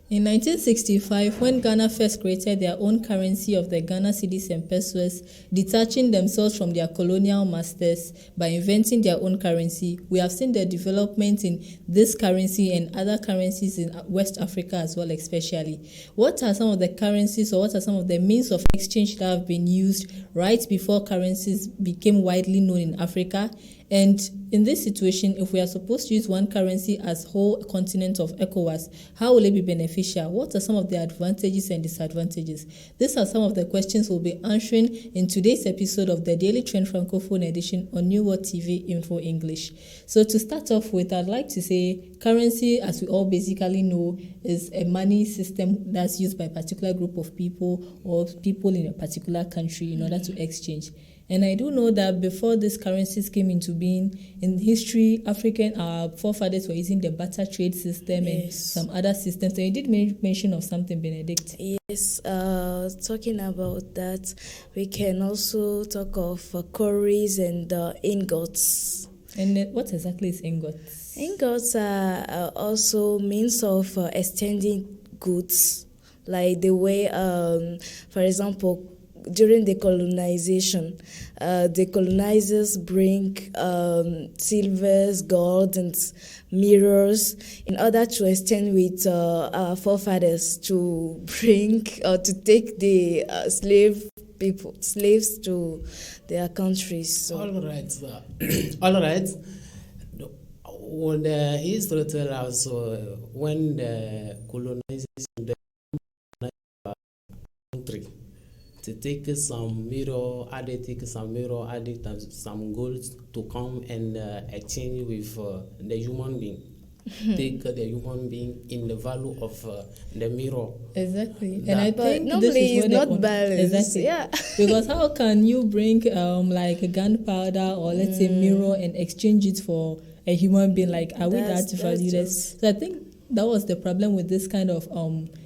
In 1965, when Ghana first created their own currency of the Ghana cedis and pesos, detaching themselves from their colonial masters by inventing their own currency, we have seen the development in this currency and other currencies in West Africa as well, especially. What are some of the currencies or what are some of the means of exchange that have been used right before currencies became widely known in Africa? And in this situation, if we are supposed to use one currency as whole continent of ECOWAS, how will it be beneficial? What are some of the advantages and disadvantages? These are some of the questions we'll be answering in today's episode of the Daily Trend Francophone edition on New World TV Info English. So to start off with, I'd like to say currency, as we all basically know, is a money system that's used by a particular group of people or people in a particular country in order to exchange. And I do know that before these currencies came into being, in history, our forefathers were using the barter trade system and some other systems. So you did mention of something, Benedict. Yes, talking about that, we can also talk of cowries and ingots. And what exactly is ingots? Ingots are also means of exchanging goods, like the way, for example, during the colonization, the colonizers bring silvers, gold, and mirrors in order to exchange with our forefathers to bring or to take the slaves to their countries. So. All right. All right. When the history tells us when the colonization the country, to take some mirror, take some gold to come and exchange with the human being. Take the human being in the value of the mirror. Exactly. And I think normally this is not balanced. Exactly. Yeah. Because how can you bring like a gunpowder or let's say mirror and exchange it for a human being? Like, are we that valueless? So I think that was the problem with this kind of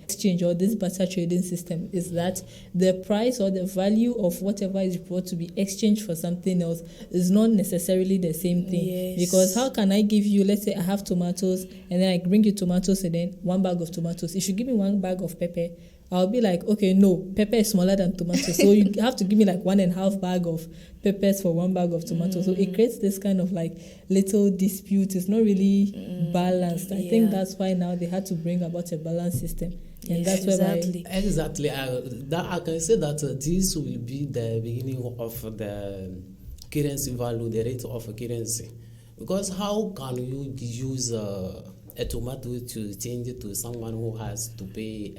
exchange or this barter trading system, is that the price or the value of whatever is brought to be exchanged for something else is not necessarily the same thing. Yes. Because how can I give you, let's say I have tomatoes and then I bring you tomatoes and then 1 bag of tomatoes. If you give me 1 bag of pepper, I'll be like, okay, no, pepper is smaller than tomatoes. So you have to give me like 1.5 bag of peppers for 1 bag of tomatoes. So it creates this kind of like little dispute. It's not really balanced. I think that's why now they had to bring about a balanced system. And that's exactly. That I can say that this will be the beginning of the currency value, the rate of currency. Because how can you use a tomato to change it to someone who has to pay,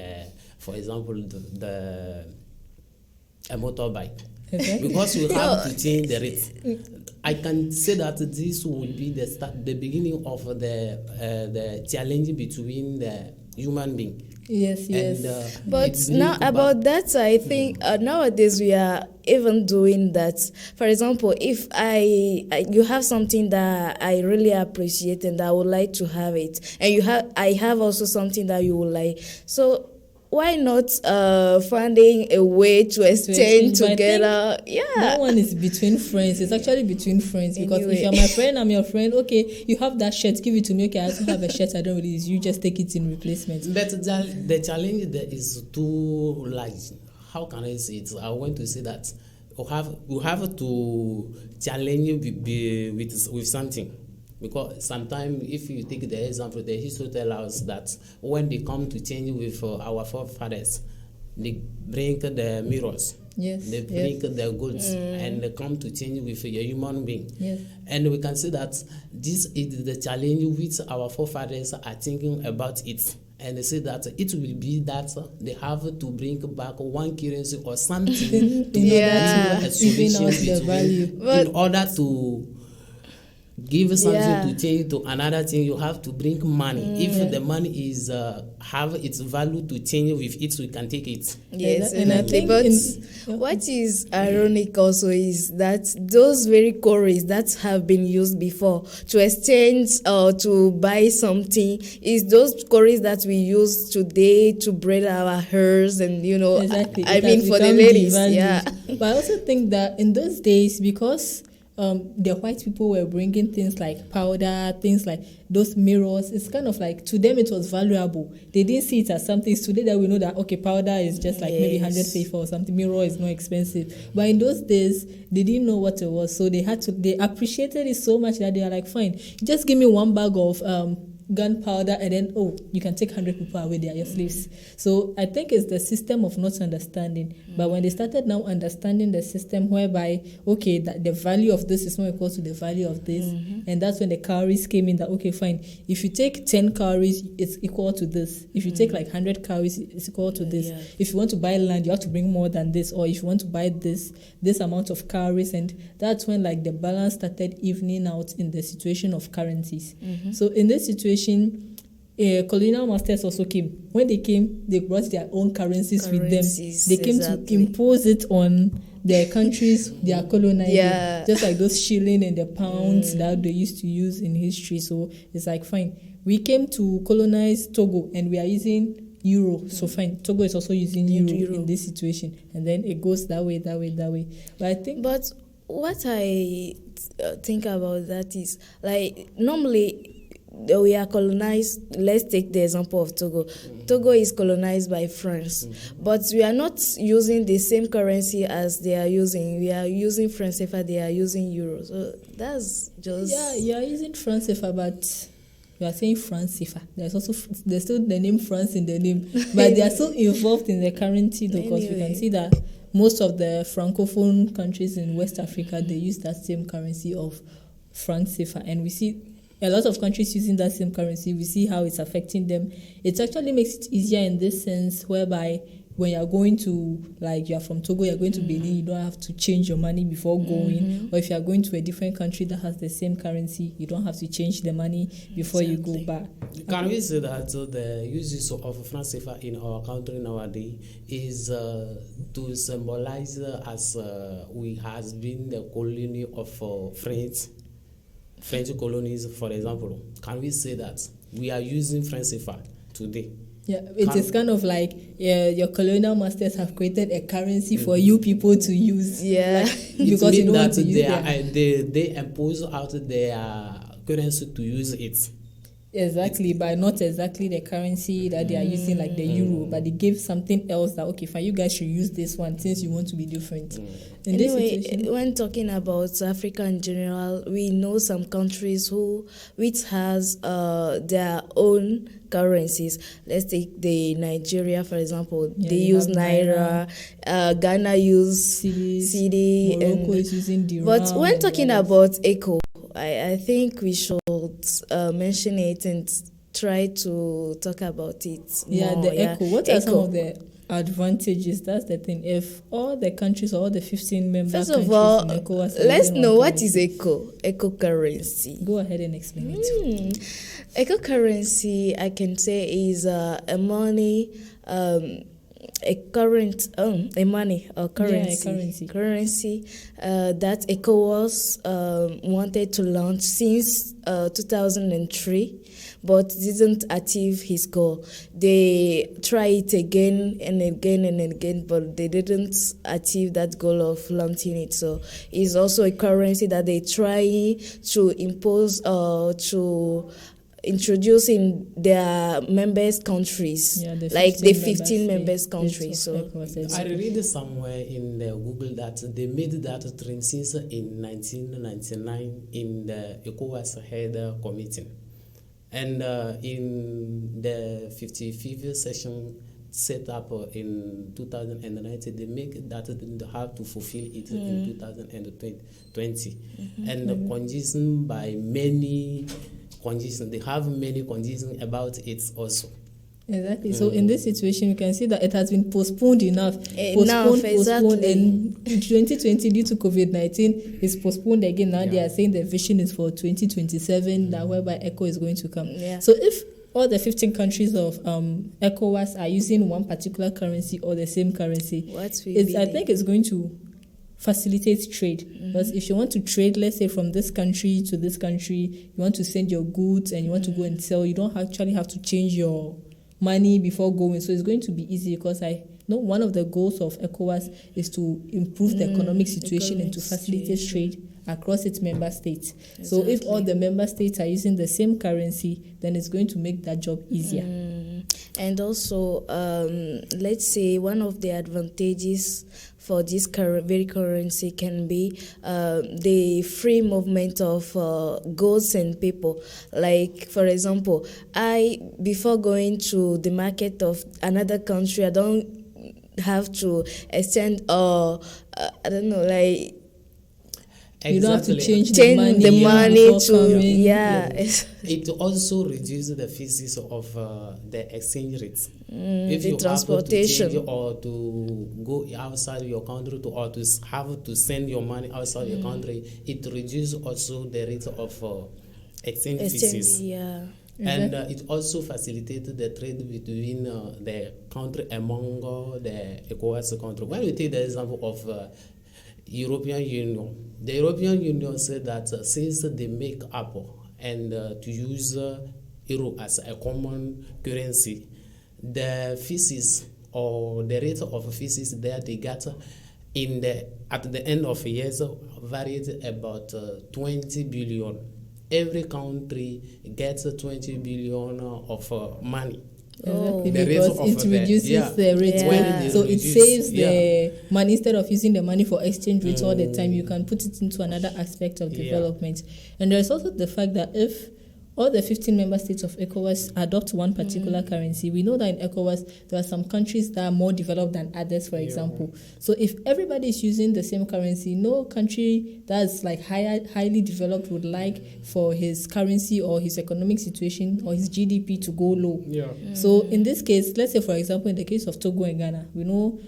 for example, a motorbike? Okay. Because you have to change the rate. I can say that this will be the beginning of the challenge between the human being. Yes. But now about that, I think nowadays we are even doing that. For example, if you have something that I really appreciate and I would like to have it, and I have also something that you would like, so why not finding a way to exchange together? That one is between friends. It's actually between friends, because if you're my friend, I'm your friend. Okay, you have that shirt, give it to me. Okay, I also have a shirt I don't really use. You just take it in replacement. But the challenge there is too large. How can I say it? I want to say that we have to challenge with something. Because sometimes, if you take the example, the history tells us that when they come to change with our forefathers, they bring the mirrors, they bring the goods, and they come to change with a human being. Yes. And we can say that this is the challenge which our forefathers are thinking about it. And they say that it will be that they have to bring back one currency or something to a solution in order to give something to change to another thing. You have to bring money. If the money is have its value to change with it, we can take it. Yes, and I think what is ironic also is that those very cowries that have been used before to exchange or to buy something is those cowries that we use today to braid our hairs and I mean for the ladies. But I also think that in those days, because the white people were bringing things like powder, things like those mirrors. It's kind of like, to them it was valuable. They didn't see it as something. It's today that we know that, okay, powder is just like maybe 100 FIFA or something. Mirror is more expensive. But in those days, they didn't know what it was. So they appreciated it so much that they are like, fine, just give me one bag of gunpowder, and then you can take 100 people away, they are your slaves. So I think it's the system of not understanding. But when they started now understanding the system whereby, okay, that the value of this is not equal to the value of this, and that's when the calories came in, that, okay, fine, if you take 10 calories, it's equal to this. If you take like 100 calories, it's equal to this. If you want to buy land, you have to bring more than this, or if you want to buy this amount of calories. And that's when like the balance started evening out in the situation of currencies. So in this situation, colonial masters also came. When they came, they brought their own currencies with them. They came to impose it on their countries they are colonizing. Just like those shilling and the pounds that they used to use in history. So it's like, fine, we came to colonize Togo and we are using euro. So fine, Togo is also using euro in this situation. And then it goes that way. But I think... But what I think about that is, like, normally... we are colonized. Let's take the example of Togo. Togo is colonized by France, but we are not using the same currency as they are using. We are using franc CFA, they are using euros. So that's just... Yeah, you are using franc CFA, but you are saying France CFA. There's still the name France in the name, but they are still involved in the currency, because we can see that most of the francophone countries in West Africa, they use that same currency of franc CFA, and we see a lot of countries using that same currency. We see how it's affecting them. It actually makes it easier in this sense, whereby when you're going to, like, you're from Togo, you're going to Benin, you don't have to change your money before going. Or if you're going to a different country that has the same currency, you don't have to change the money before you go back. Can we say that the use of franc CFA in our country nowadays is to symbolize as we has been the colony of French colonies, for example? Can we say that we are using franc CFA today? Yeah, it is kind of like your colonial masters have created a currency for you people to use. Yeah, like, because you don't want to use they impose out their currency to use it. Exactly, but not exactly the currency that they are using, like the euro, but they give something else that, okay, fine, you guys should use this one since you want to be different. When talking about Africa in general, we know some countries which has their own currencies. Let's take the Nigeria, for example. They use Naira. Ghana use CD. Morocco is using dirham. But when talking about ECO, I think we should mention it and try to talk about it more. ECO. What are some of the advantages? That's the thing. If all the countries, all the 15 member countries in ECOWAS... let's know what is ECO. ECO currency. Go ahead and explain it. ECO currency, I can say, is a money... a money or currency. Currency that ECOWAS wanted to launch since 2003, but didn't achieve his goal. They tried it again and again and again, but they didn't achieve that goal of launching it. So it's also a currency that they try to impose to introduce in their members countries, like the 15 members countries. So I read somewhere in the Google that they made that trend since in 1999 in the ECOWAS head committee, and in the 55th session set up in 2019, they make that they have to fulfill it in 2020, and conditioned by many conditions. They have many conditions about it also. Exactly. So in this situation, you can see that it has been postponed enough. Postponed. And 2020, due to COVID-19, is postponed again. Now they are saying the vision is for 2027, that whereby ECO is going to come. So if all the 15 countries of ECOWAS are using one particular currency or the same currency, I think it's going to facilitate trade. Because if you want to trade, let's say from this country to this country, you want to send your goods and you want to go and sell, you don't actually have to change your money before going. So it's going to be easy, because I know one of the goals of ECOWAS is to improve the economic situation and to facilitate trade across its member states. Exactly. So if all the member states are using the same currency, then it's going to make that job easier. And also, let's say one of the advantages for this very currency can be the free movement of goods and people. Like, for example, before going to the market of another country, I don't have to extend I don't know, like, exactly. You don't have to change the money to It also reduces the fees of the exchange rates. If the you transportation have to change or to go outside your country or to have to send your money outside your country, it reduces also the rate of exchange fees. Yeah. And it also facilitated the trade between the country among the ECOWAS country. When we take the example of European Union, the European Union said that since they make up and to use euro as a common currency, the fees or the rate of fees that they got at the end of years varied about 20 billion. Every country gets 20 billion of money. Exactly, because it reduces the rate. So it saves the money. Instead of using the money for exchange rates all the time, you can put it into another aspect of development. And there's also the fact that if all the 15 member states of ECOWAS adopt one particular currency, we know that in ECOWAS there are some countries that are more developed than others, for example. So if everybody is using the same currency, no country that's like highly developed would like for his currency or his economic situation or his GDP to go low. So in this case, let's say for example in the case of Togo and Ghana, we know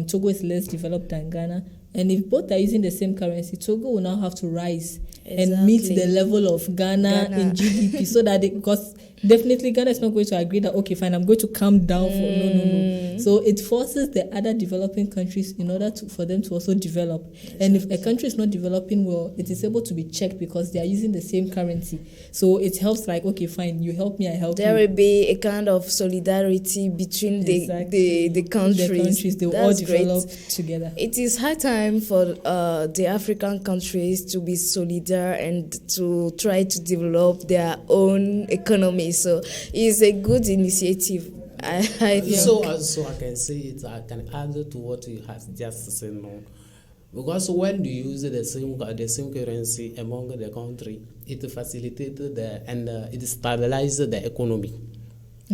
Togo is less developed than Ghana. And if both are using the same currency, Togo will now have to rise and meet the level of Ghana in GDP, so that because definitely Ghana is not going to agree that, okay, fine, I'm going to come down for no. So it forces the other developing countries in order for them to also develop. And if a country is not developing well, it is able to be checked because they are using the same currency. So it helps, like, okay, fine, you help me, I help you. There will be a kind of solidarity between the countries. The countries, they will all develop together. It is high time for the African countries to be solidar and to try to develop their own economy. So it's a good initiative. I think. So I can say it. I can add to what you have just said now, because when you use the same currency among the country, it facilitated it stabilizes the economy.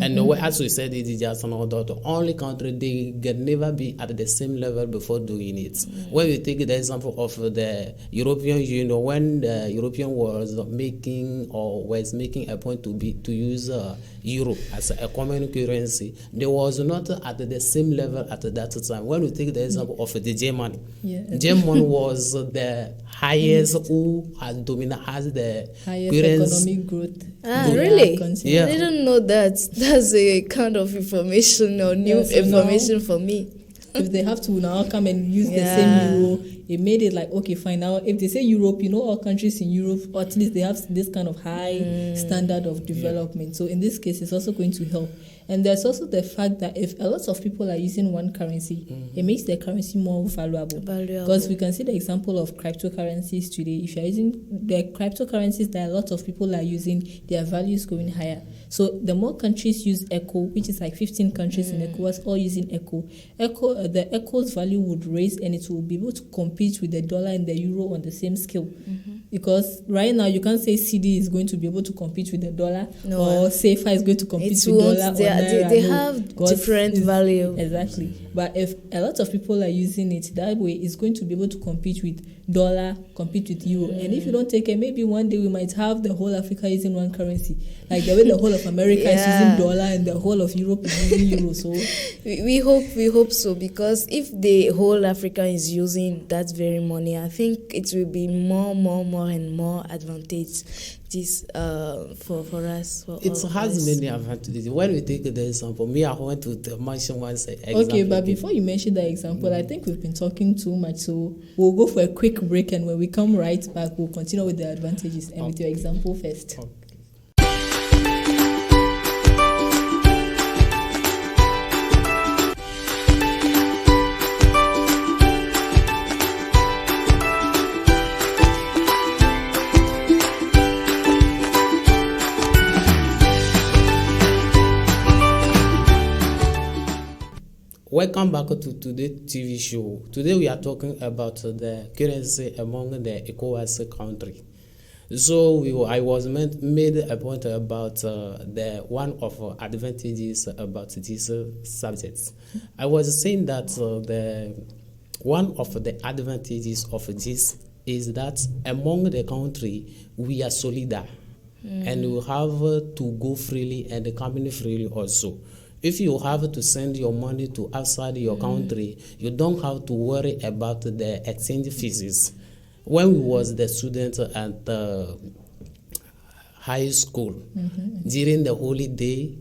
And as we said, it is just another. The only country they can never be at the same level before doing it. When we take the example of the European Union, when the European was making a point to use euro as a common currency, they was not at the same level at that time. When we take the example of the Germany, Germany was the highest who has the highest economic growth. Really? I didn't know that. That's a kind of information or new information for me. If they have to now come and use the same euro, it made it like, okay, fine. Now, if they say Europe, all countries in Europe, or at least they have this kind of high standard of development. So in this case, it's also going to help. And there's also the fact that if a lot of people are using one currency, it makes the currency more valuable. Because we can see the example of cryptocurrencies today. If you're using the cryptocurrencies that a lot of people are using, their value is going higher. So the more countries use ECO, which is like 15 countries in ECOWAS all using ECO, the ECO's value would raise and it will be able to compete with the dollar and the euro on the same scale. Because right now you can't say CD is going to be able to compete with the dollar or SAFA is going to compete with dollar. They have different value. Exactly. But if a lot of people are using it that way, it's going to be able to compete with dollar, compete with euro. And if you don't take it, maybe one day we might have the whole Africa using one currency. Like the way the whole of America is using dollar and the whole of Europe is using euro. So we hope so, because if the whole Africa is using that very money, I think it will be more and more advantage. This for us. It has many advantages. When we take the example, I want to mention one example. Okay, but before you mention the example, I think we've been talking too much, so we'll go for a quick break, and when we come right back, we'll continue with the advantages and with your example first. Okay. Welcome back to today's TV show. Today we are talking about the currency among the ECOWAS country. So I was made a point about the one of advantages about this subject. I was saying that the one of the advantages of this is that among the country we are solidar, and we have to go freely and come in freely also. If you have to send your money to outside your country, you don't have to worry about the exchange fees. When we was the student at high school, during the holiday,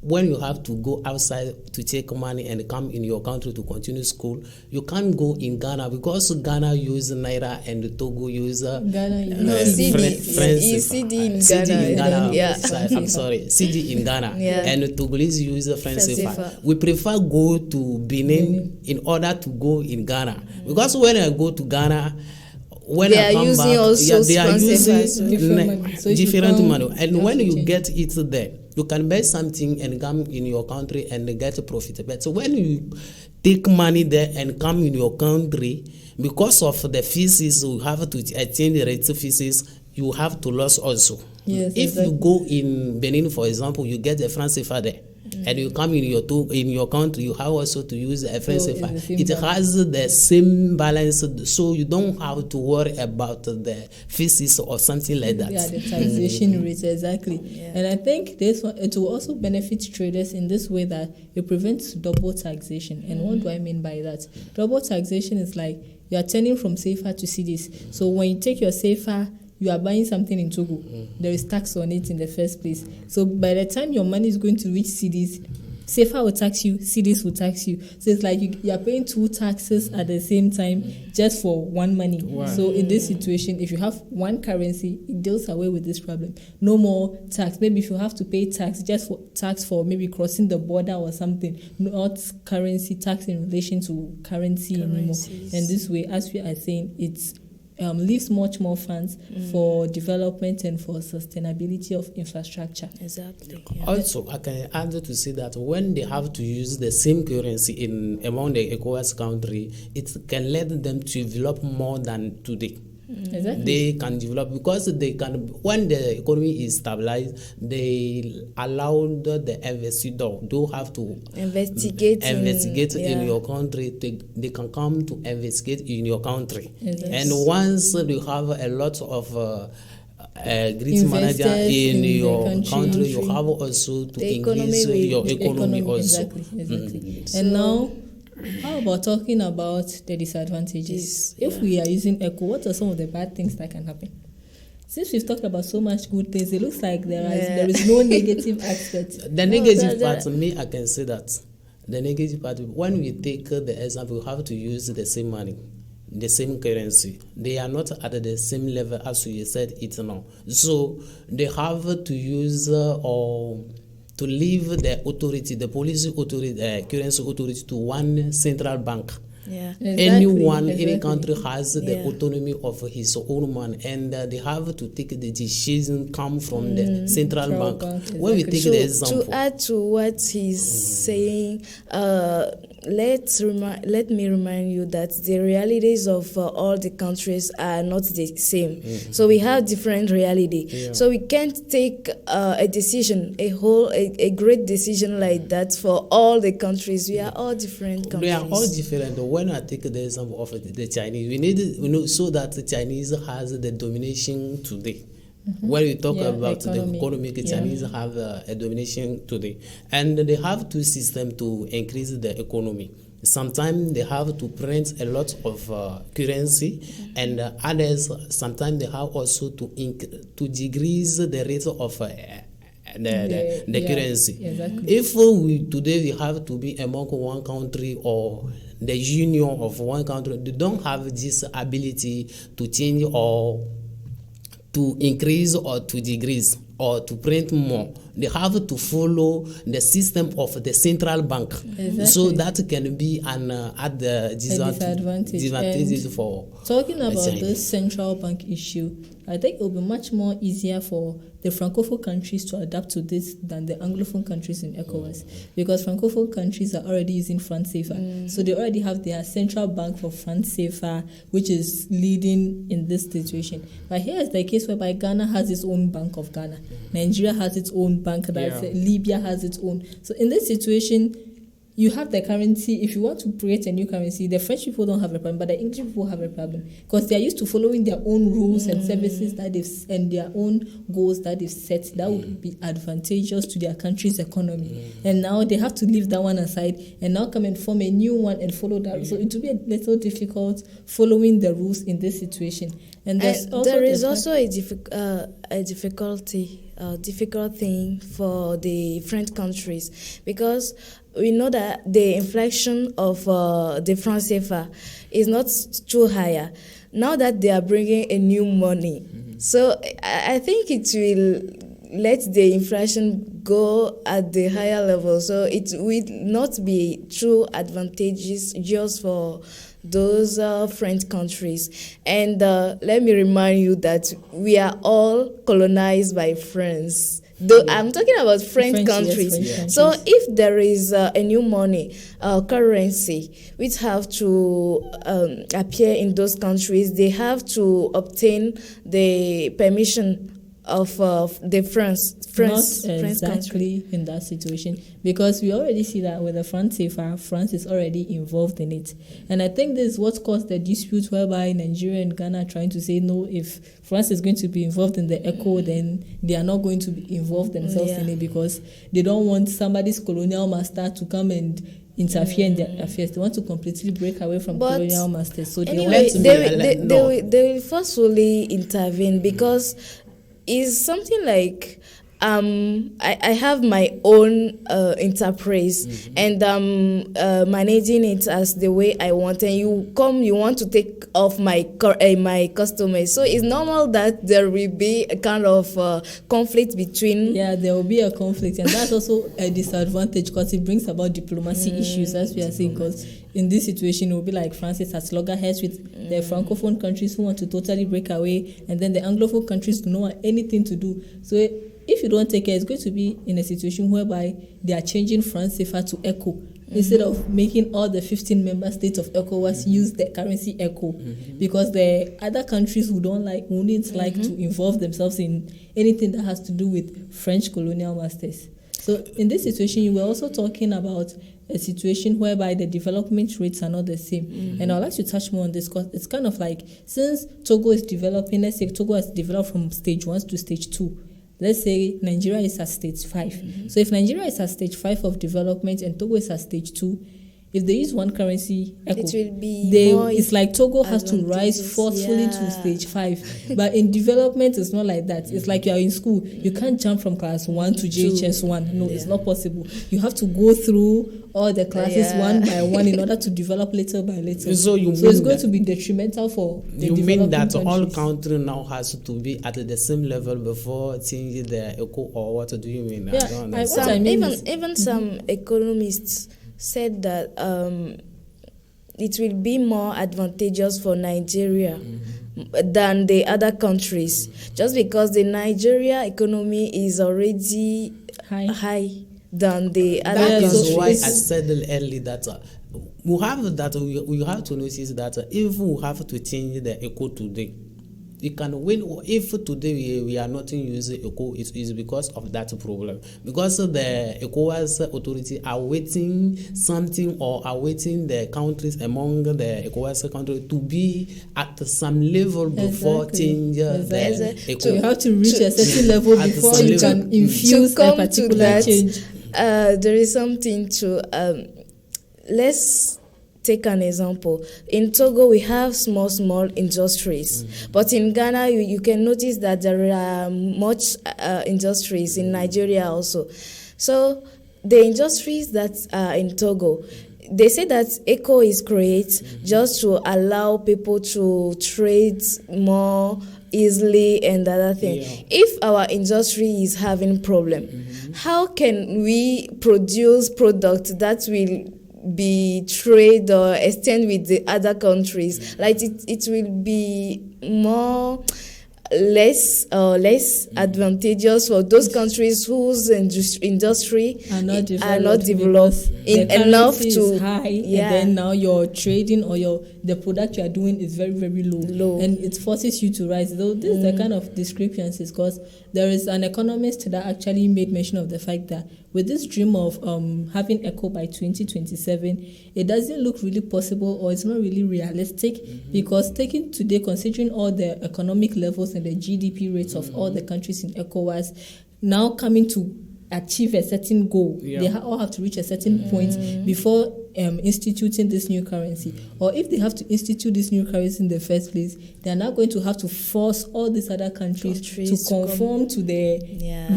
when you have to go outside to take money and come in your country to continue school, you can't go in Ghana because Ghana use Naira and Togo use CD in Ghana. Yeah. I'm sorry, CD in Ghana, and Togolese use franc CFA. We prefer go to Benin in order to go in Ghana, because when I go to Ghana, when I come back, they are using different money, and when you get it there, you can buy something and come in your country and get a profit. But so when you take money there and come in your country, because of the fees, you have to exchange the rate fees, you have to lose also. Yes, if you go in Benin, for example, you get the franc CFA there. And you come in your country, you have also to use a franc CFA. It has the same balance, so you don't have to worry about the fees or something like that. Yeah, the taxation rate, exactly. Yeah. And I think this one, it will also benefit traders in this way that it prevents double taxation. And what do I mean by that? Double taxation is like you are turning from CFA to cedis. So when you take your CFA, you are buying something in Togo, there is tax on it in the first place. So by the time your money is going to reach cedis, CFA will tax you, cedis will tax you. So it's like you are paying two taxes at the same time just for one money. Wow. So in this situation, if you have one currency, it deals away with this problem. No more tax. Maybe if you have to pay tax, just for tax for maybe crossing the border or something, not currency tax in relation to currency anymore. And this way, as we are saying, it's leaves much more funds for development and for sustainability of infrastructure. Exactly. Yeah. Also, I can add to say that when they have to use the same currency among the ECOWAS country, it can let them to develop more than today. Exactly. They can develop because they can. When the economy is stabilized, they allow the investor don't have to investigate in your country. They can come to investigate in your country. Exactly. And once you have a lot of great manager in your country, you have also to increase your economy also. Exactly. And now, how about talking about the disadvantages? If we are using ECO, what are some of the bad things that can happen? Since we've talked about so much good things, it looks like there is no negative aspect. The negative part, to me, I can say that the negative part, when we take the example, we have to use the same money, the same currency. They are not at the same level as you said it now. So they have to use to leave the authority, the policy authority, currency authority to one central bank. Yeah. Anyone, any country has the autonomy of his own money, and they have to take the decision come from the central bank. When we take the example, to add to what he's saying, let me remind you that the realities of all the countries are not the same. So we have different reality. Yeah. So we can't take a decision, a great decision like that for all the countries. We are all different countries. We are all different. When I take the example of the Chinese, we know so that the Chinese has the domination today. When we talk about the economic, Chinese have a domination today, and they have two systems to increase the economy. Sometimes they have to print a lot of currency, and others sometimes they have also to decrease the rate of the currency. Exactly. If today we have to be among one country or the union of one country, they don't have this ability to change or to increase or to decrease or to print more. they have to follow the system of the central bank. Exactly. So that can be an disadvantage for talking about this central bank issue. I think it will be much more easier for the Francophone countries to adapt to this than the Anglophone countries in ECOWAS, because Francophone countries are already using franc CFA. So they already have their central bank for franc CFA, which is leading in this situation. But here is the case whereby Ghana has its own Bank of Ghana. Nigeria has its own bank. Libya has its own. So in this situation, you have the currency. If you want to create a new currency, the French people don't have a problem, but the English people have a problem because they are used to following their own rules and services that and their own goals that they've set. That would be advantageous to their country's economy. And now they have to leave that one aside and now come and form a new one and follow that. So it will be a little difficult following the rules in this situation. And there is also a difficult thing for the French countries, because we know that the inflation of the franc CFA is not too higher now that they are bringing a new money. So I think it will let the inflation go at the higher level. So it will not be true advantageous just for those French countries. And let me remind you that we are all colonized by France. Though I'm talking about French countries. Yes, so if there is a new money, currency, which have to appear in those countries, they have to obtain the permission of the France Not exactly in that situation, because we already see that with the franc CFA, France is already involved in it. And I think this is what caused the dispute whereby Nigeria and Ghana are trying to say, no, if France is going to be involved in the ECO, then they are not going to be involved themselves in it, because they don't want somebody's colonial master to come and interfere in their affairs. They want to completely break away from colonial masters. So anyway, they will forcefully intervene, because it's something like I have my own enterprise, and I'm managing it as the way I want, and you want to take off my customers. So it's normal that there will be a kind of conflict between. Yeah, there will be a conflict, and that's also a disadvantage, because it brings about diplomacy issues, as we are saying, because in this situation, it will be like Francis has loggerheads with the Francophone countries who want to totally break away, and then the Anglophone countries do not want anything to do. So if you don't take care, it's going to be in a situation whereby they are changing franc CFA to ECO instead of making all the 15 member states of ECOWAS use the currency ECO, because the other countries who wouldn't like to involve themselves in anything that has to do with French colonial masters. So in this situation, you were also talking about a situation whereby the development rates are not the same. And I'd like to touch more on this, because it's kind of like, since Togo is developing, let's say Togo has developed from stage 1 to stage 2. Let's say Nigeria is at stage 5. So if Nigeria is at stage 5 of development and Togo is at stage 2, if they use one currency, ECO, it will be it's like Togo has to rise forcefully to stage 5. But in development, it's not like that. It's like you are in school. You can't jump from class 1 to JHS 1. No, it's not possible. You have to go through all the classes one by one in order to develop little by little. So it's going to be detrimental for the You mean that countries. all country now has to be at the same level before changing the ECO, or what do you mean? Yeah, even some economists said that it will be more advantageous for Nigeria than the other countries, just because the Nigeria economy is already high than the other countries. That is why I said earlier that we have to notice that if we have to change the ECO today, you can win. If today we are not using ECO, it is because of that problem. Because the ECOWAS authority are waiting something, or are waiting the countries among the ECOWAS countries to be at some level before change the ECO. So you have to reach a certain level before you can infuse a particular change. There is something to let's take an example. In Togo, we have small industries. But in Ghana, you can notice that there are much industries in Nigeria also. So the industries that are in Togo, they say that ECO is created just to allow people to trade more easily and other thing. If our industry is having problem, how can we produce products that will be trade or extend with the other countries? Like it will be less advantageous for those countries whose industry are not developed enough to is high, and then now your trading or the product you are doing is very, very low, and it forces you to rise. Though this is the kind of discrepancies, because there is an economist that actually made mention of the fact that with this dream of having ECO by 2027, it doesn't look really possible, or it's not really realistic, because taking today, considering all the economic levels and the GDP rates of all the countries in ECOWAS, now coming to achieve a certain goal, they all have to reach a certain point before instituting this new currency. Or if they have to institute this new currency in the first place, they are now going to have to force all these other countries to conform to the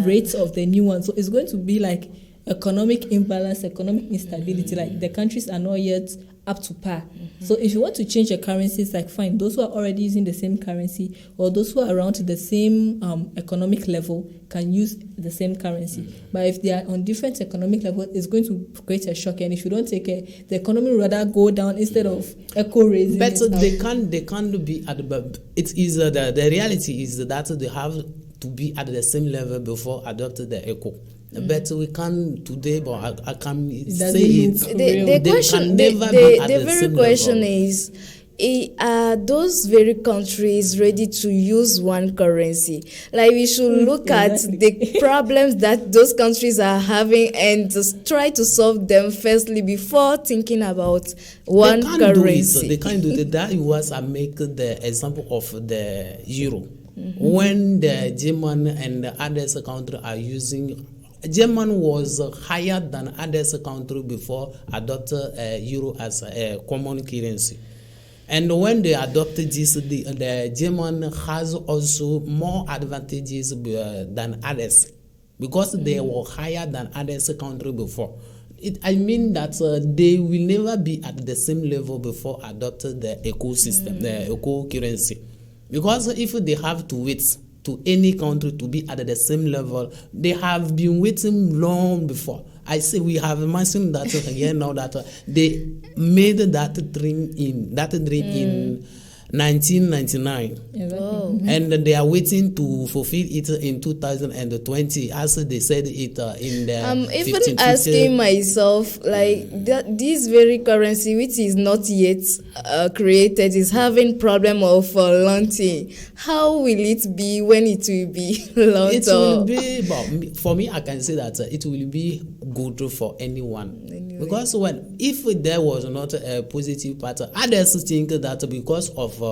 rates of the new one. So it's going to be like economic imbalance, economic instability. Like the countries are not yet up to par. So if you want to change a currency, it's like fine, those who are already using the same currency or those who are around the same economic level can use the same currency. But if they are on different economic levels, it's going to create a shock. And if you don't take care, the economy will rather go down instead of echo raising. But they can't be at the. It is the reality is that they have to be at the same level before adopting the echo. But we can't today, but I can say it. The very question is, are those very countries ready to use one currency? Like, we should look at the problems that those countries are having and just try to solve them firstly before thinking about one currency. They can't do it. That was I make the example of the euro. When the German and the other countries are using, German was higher than other countries before adopted euro as a common currency. And when they adopted this, the German has also more advantages than others because they were higher than other countries before. I mean that they will never be at the same level before adopted the ecosystem, the eco currency. Because if they have to wait to any country to be at the same level, they have been waiting long before. I say we have mentioned that again now that they made that dream in 1999. Wow. And they are waiting to fulfill it in 2020, as they said it in the. I'm even asking myself, like, this very currency, which is not yet created, is having problem of launching. How will it be when it will be launched? It will be, but for me, I can say that it will be good for anyone. Anyway. Because if there was not a positive pattern, others think that because of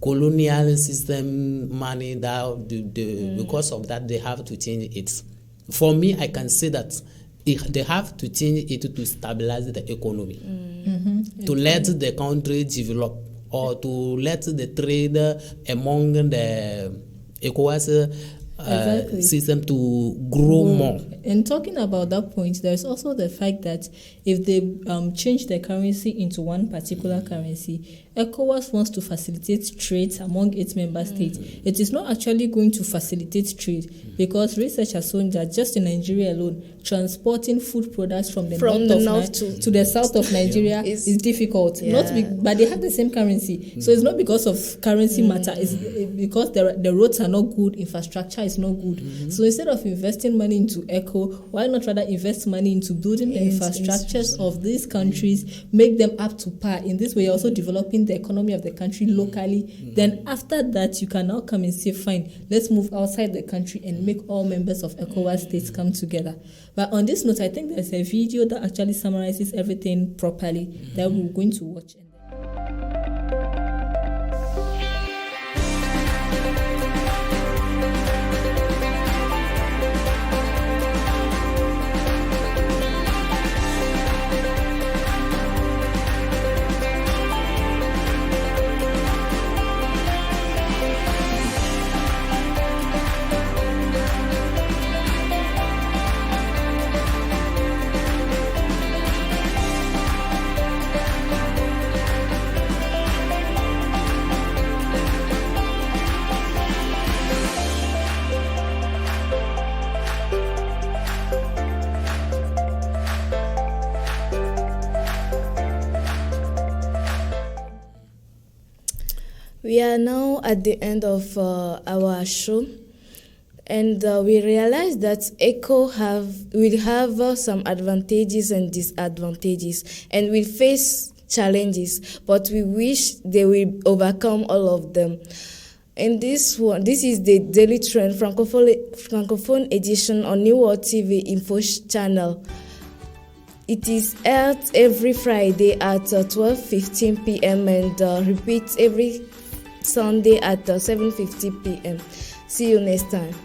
colonial system money, because of that they have to change it. For me, I can say that they have to change it to stabilize the economy, to let the country develop, or to let the trade among the ECOWAS system to grow more. And talking about that point, there's also the fact that if they change the currency into one particular currency, ECOWAS wants to facilitate trade among its member states. It is not actually going to facilitate trade because research has shown that just in Nigeria alone, transporting food products from the north to the south of Nigeria is difficult. But they have the same currency. So it's not because of currency matter. It's because the roads are not good, infrastructure is not good. So instead of investing money into ECO, why not rather invest money into building the infrastructures of these countries, make them up to par? In this way, you're also developing the economy of the country locally. Then after that, you can now come and say, fine, let's move outside the country and make all members of ECOWAS states come together. But on this note, I think there's a video that actually summarizes everything properly that we're going to watch. We are now at the end of our show, and we realize that ECO will have some advantages and disadvantages, and will face challenges, but we wish they will overcome all of them. In this is the Daily Trend Francophone edition on New World TV Info channel. It is aired every Friday at 12:15 p.m. and repeats every Sunday at 7:50 p.m. See you next time.